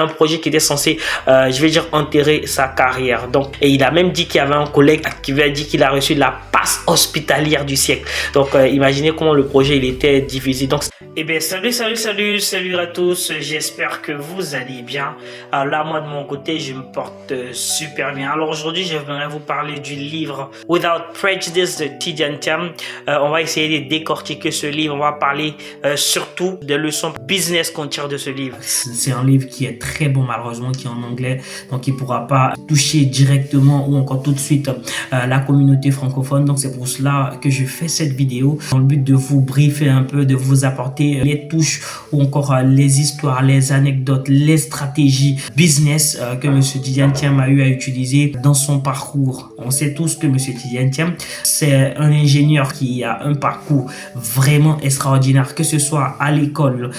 un projet qui était censé, je vais dire, enterrer sa carrière. Donc, et il a même dit qu'il y avait un collègue qui lui a dit qu'il a reçu la passe hospitalière du siècle. Donc, imaginez comment le projet il était diffusé. Donc, eh bien, salut à tous. J'espère que vous allez bien. Là, moi, de mon côté, je me porte super bien. Alors, aujourd'hui, je voudrais vous parler du livre Without Prejudice de Tidjane Thiam. On va essayer de décortiquer ce livre. On va parler surtout des leçons business qu'on tire de ce livre. C'est un livre qui est très bon, malheureusement, qui est en anglais. Donc, il ne pourra pas toucher directement ou encore tout de suite la communauté francophone. Donc, c'est pour cela que je fais cette vidéo dans le but de vous briefer un peu, de vous apporter les touches ou encore les histoires, les anecdotes, les stratégies business que M. Tidjane Thiam a eu à utiliser dans son parcours. On sait tous que M. Tidjane Thiam, c'est un ingénieur qui a un parcours vraiment extraordinaire, que ce soit à l'école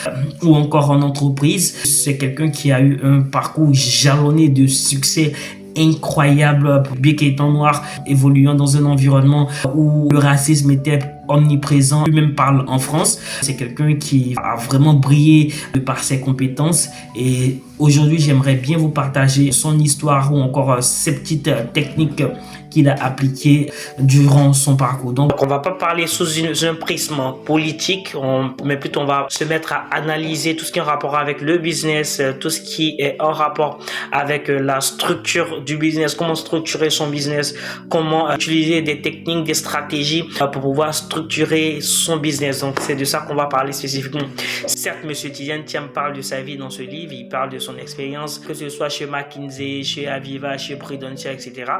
ou encore en entreprise. C'est quelqu'un qui a eu un parcours jalonné de succès incroyable, bien qu'étant noir, évoluant dans un environnement où le racisme était omniprésent, lui-même parle en France. C'est quelqu'un qui a vraiment brillé par ses compétences et aujourd'hui j'aimerais bien vous partager son histoire ou encore ses petites techniques qu'il a appliquées durant son parcours. Donc on va pas parler sous un prisme politique, mais plutôt on va se mettre à analyser tout ce qui est en rapport avec le business, tout ce qui est en rapport avec la structure du business, comment structurer son business, comment utiliser des techniques, des stratégies pour pouvoir structurer son business. Donc c'est de ça qu'on va parler spécifiquement. Certes, M. Tidjane Thiam parle de sa vie dans ce livre, il parle de son expérience, que ce soit chez McKinsey, chez Aviva, chez Prudential, etc.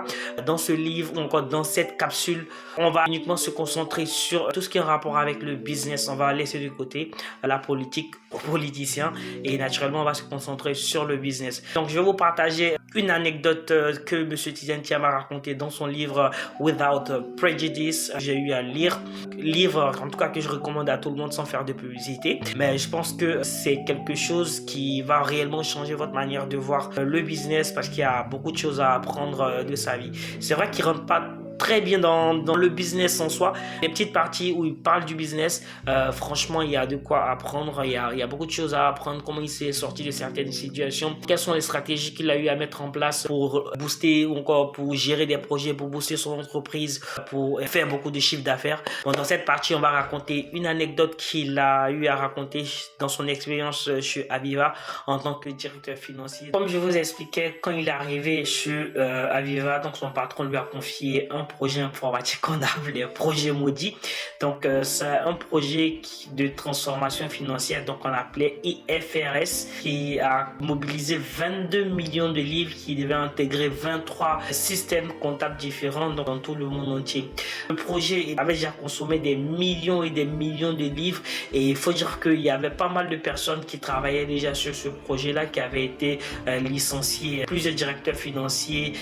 Dans ce livre ou encore dans cette capsule, on va uniquement se concentrer sur tout ce qui est en rapport avec le business. On va laisser de côté la politique aux politiciens et naturellement on va se concentrer sur le business. Donc je vais vous partager une anecdote que M. Tidjane Thiam a raconté dans son livre Without Prejudice. J'ai eu à lire, livre en tout cas que je recommande à tout le monde sans faire de publicité, mais je pense que c'est quelque chose qui va réellement changer votre manière de voir le business parce qu'il y a beaucoup de choses à apprendre de sa vie. C'est vrai qu'il rentre pas très bien dans le business en soi. Les petites parties où il parle du business, franchement, il y a de quoi apprendre. Il y a beaucoup de choses à apprendre. Comment il s'est sorti de certaines situations. Quelles sont les stratégies qu'il a eu à mettre en place pour booster ou encore pour gérer des projets, pour booster son entreprise, pour faire beaucoup de chiffre d'affaires. Bon, dans cette partie, on va raconter une anecdote qu'il a eu à raconter dans son expérience chez Aviva en tant que directeur financier. Comme je vous expliquais, quand il est arrivé chez Aviva, donc son patron lui a confié un projet informatique qu'on a appelé projet maudit. Donc c'est un projet de transformation financière, donc on appelait IFRS, qui a mobilisé 22 millions de livres, qui devait intégrer 23 systèmes comptables différents dans tout le monde entier. Le projet avait déjà consommé des millions et des millions de livres et il faut dire qu'il y avait pas mal de personnes qui travaillaient déjà sur ce projet-là, qui avaient été licenciés, plusieurs directeurs financiers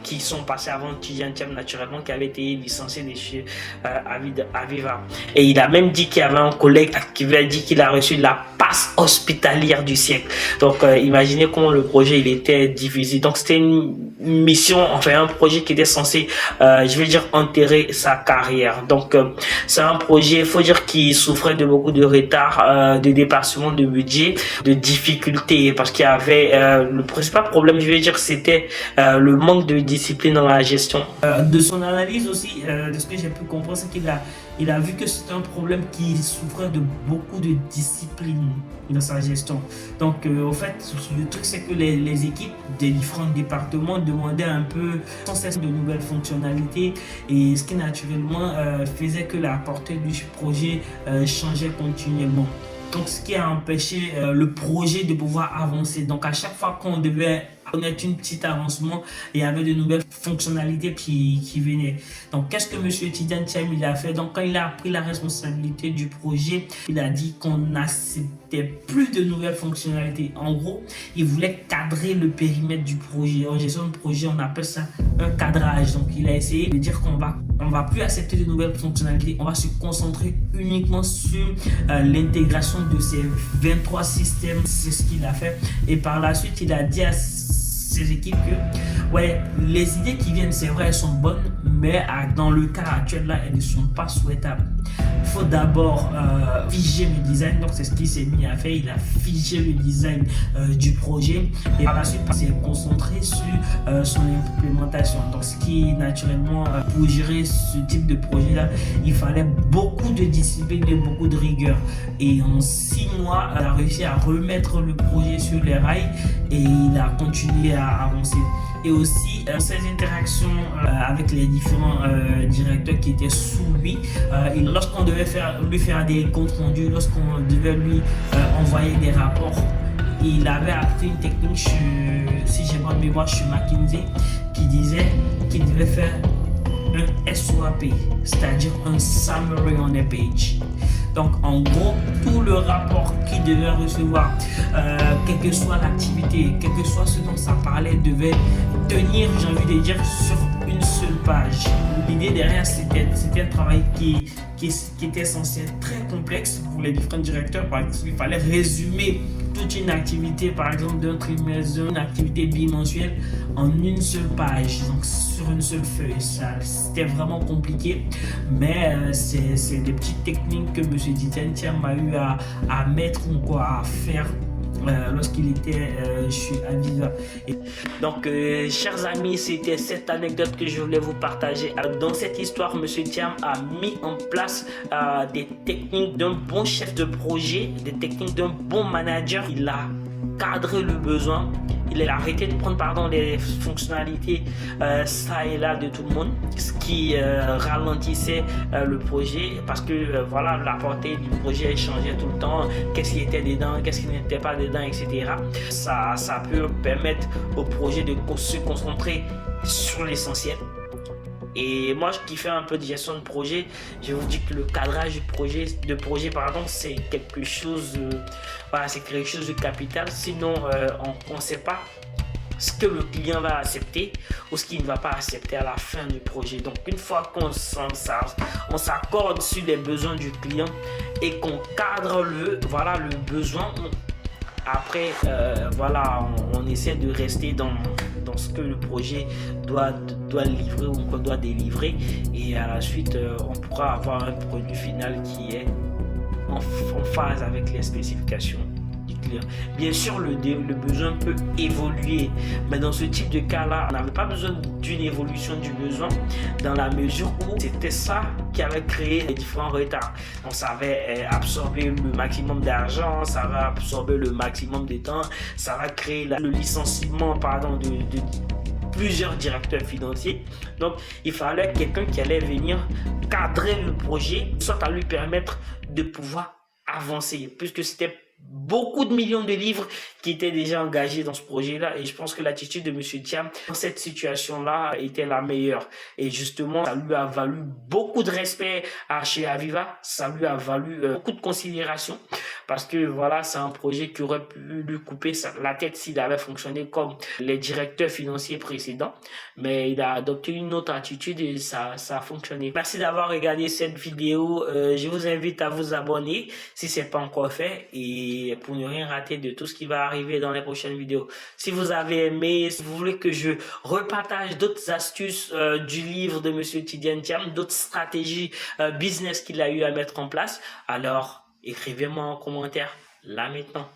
qui sont passés avant Tidjane Thiam naturellement, qui avait été licencié de chez Aviva. Et il a même dit qu'il y avait un collègue qui lui a dit qu'il a reçu la passe hospitalière du siècle. Donc imaginez comment le projet il était diffusé. Donc c'était une mission, enfin un projet qui était censé, je vais dire, enterrer sa carrière. Donc c'est un projet, il faut dire, qui souffrait de beaucoup de retard, de dépassement de budget, de difficultés, parce qu'il y avait le principal problème, je vais dire, c'était le manque de discipline dans la gestion. De son analyse aussi, de ce que j'ai pu comprendre, c'est qu'il a vu que c'était un problème qui souffrait de beaucoup de discipline dans sa gestion. Donc, au fait, le truc, c'est que les équipes des différents départements demandaient un peu sans cesse de nouvelles fonctionnalités et ce qui naturellement faisait que la portée du projet changeait continuellement. Donc, ce qui a empêché le projet de pouvoir avancer. Donc, à chaque fois qu'on devait connaître un petit avancement, il y avait de nouvelles fonctionnalités qui venaient. Donc, qu'est-ce que M. Tidjane Thiam il a fait? Donc, quand il a pris la responsabilité du projet, il a dit qu'on n'acceptait plus de nouvelles fonctionnalités. En gros, il voulait cadrer le périmètre du projet. En gestion de projet, on appelle ça un cadrage. Donc, il a essayé de dire qu'on va plus accepter de nouvelles fonctionnalités. On va se concentrer uniquement sur l'intégration de ces 23 systèmes. C'est ce qu'il a fait. Et par la suite, il a dit à ses équipes que ouais, les idées qui viennent, c'est vrai, elles sont bonnes, mais dans le cas actuel là, elles ne sont pas souhaitables. faut d'abord figer le design. Donc c'est ce qu'il s'est mis à faire. Il a figé le design du projet et par la suite il s'est concentré sur son implémentation. Donc ce qui naturellement pour gérer ce type de projet là, il fallait beaucoup de discipline et beaucoup de rigueur. Et en 6 mois, il a réussi à remettre le projet sur les rails et il a continué à avancer. Et aussi ses interactions avec les différents directeurs qui étaient sous lui. Lorsqu'on devait lui faire des comptes rendus, lorsqu'on devait lui envoyer des rapports, il avait appris une technique, si j'ai bonne mémoire, chez McKinsey, qui disait qu'il devait faire un SOAP, c'est-à-dire un Summary on a Page. Donc en gros, tout le rapport qu'il devait recevoir, quelle que soit l'activité, quel que soit ce dont ça parlait, devait tenir, j'ai envie de dire, sur une seule page. L'idée derrière, c'était un travail qui était censé être très complexe pour les différents directeurs. Par exemple, il fallait résumer toute une activité, par exemple d'un trimestre, une activité bimensuelle, en une seule page, donc sur une seule feuille. C'était vraiment compliqué, mais c'est des petites techniques que M. Tidjane Thiam a eu à mettre ou quoi, à faire lorsqu'il était chez Aviva. Donc chers amis, c'était cette anecdote que je voulais vous partager. Alors, dans cette histoire, M. Thiam a mis en place des techniques d'un bon chef de projet, des techniques d'un bon manager. Il a cadré le besoin. Il a arrêté de prendre les fonctionnalités ça et là de tout le monde, ce qui ralentissait le projet parce que voilà, la portée du projet changeait tout le temps, qu'est-ce qui était dedans, qu'est-ce qui n'était pas dedans, etc. Ça peut permettre au projet de se concentrer sur l'essentiel. Et moi qui fais un peu de gestion de projet, je vous dis que le cadrage du projet, c'est quelque chose, voilà, c'est quelque chose de capital. Sinon, on ne sait pas ce que le client va accepter ou ce qu'il ne va pas accepter à la fin du projet. Donc une fois qu'on s'accorde sur les besoins du client et qu'on cadre le besoin, après voilà, on essaie de rester dans ce que le projet doit livrer ou qu'on doit délivrer, et à la suite on pourra avoir un produit final qui est en phase avec les spécifications du client. Bien sûr, le besoin peut évoluer, mais dans ce type de cas là, on n'avait pas besoin d'une évolution du besoin, dans la mesure où c'était ça qui avait créé les différents retards. On savait absorber le maximum d'argent, ça va absorber le maximum de temps, ça va créer le licenciement de plusieurs directeurs financiers. Donc il fallait quelqu'un qui allait venir cadrer le projet, soit à lui permettre de pouvoir avancer, puisque c'était beaucoup de millions de livres qui étaient déjà engagés dans ce projet-là, et je pense que l'attitude de M. Thiam dans cette situation-là était la meilleure. Et justement, ça lui a valu beaucoup de respect chez Aviva, ça lui a valu beaucoup de considération, parce que voilà, c'est un projet qui aurait pu lui couper la tête s'il avait fonctionné comme les directeurs financiers précédents, mais il a adopté une autre attitude et ça a fonctionné. Merci d'avoir regardé cette vidéo. Je vous invite à vous abonner si ce n'est pas encore fait, et pour ne rien rater de tout ce qui va arriver dans les prochaines vidéos. Si vous avez aimé, si vous voulez que je repartage d'autres astuces du livre de M. Tidjane Thiam, d'autres stratégies business qu'il a eu à mettre en place, alors écrivez-moi en commentaire là maintenant.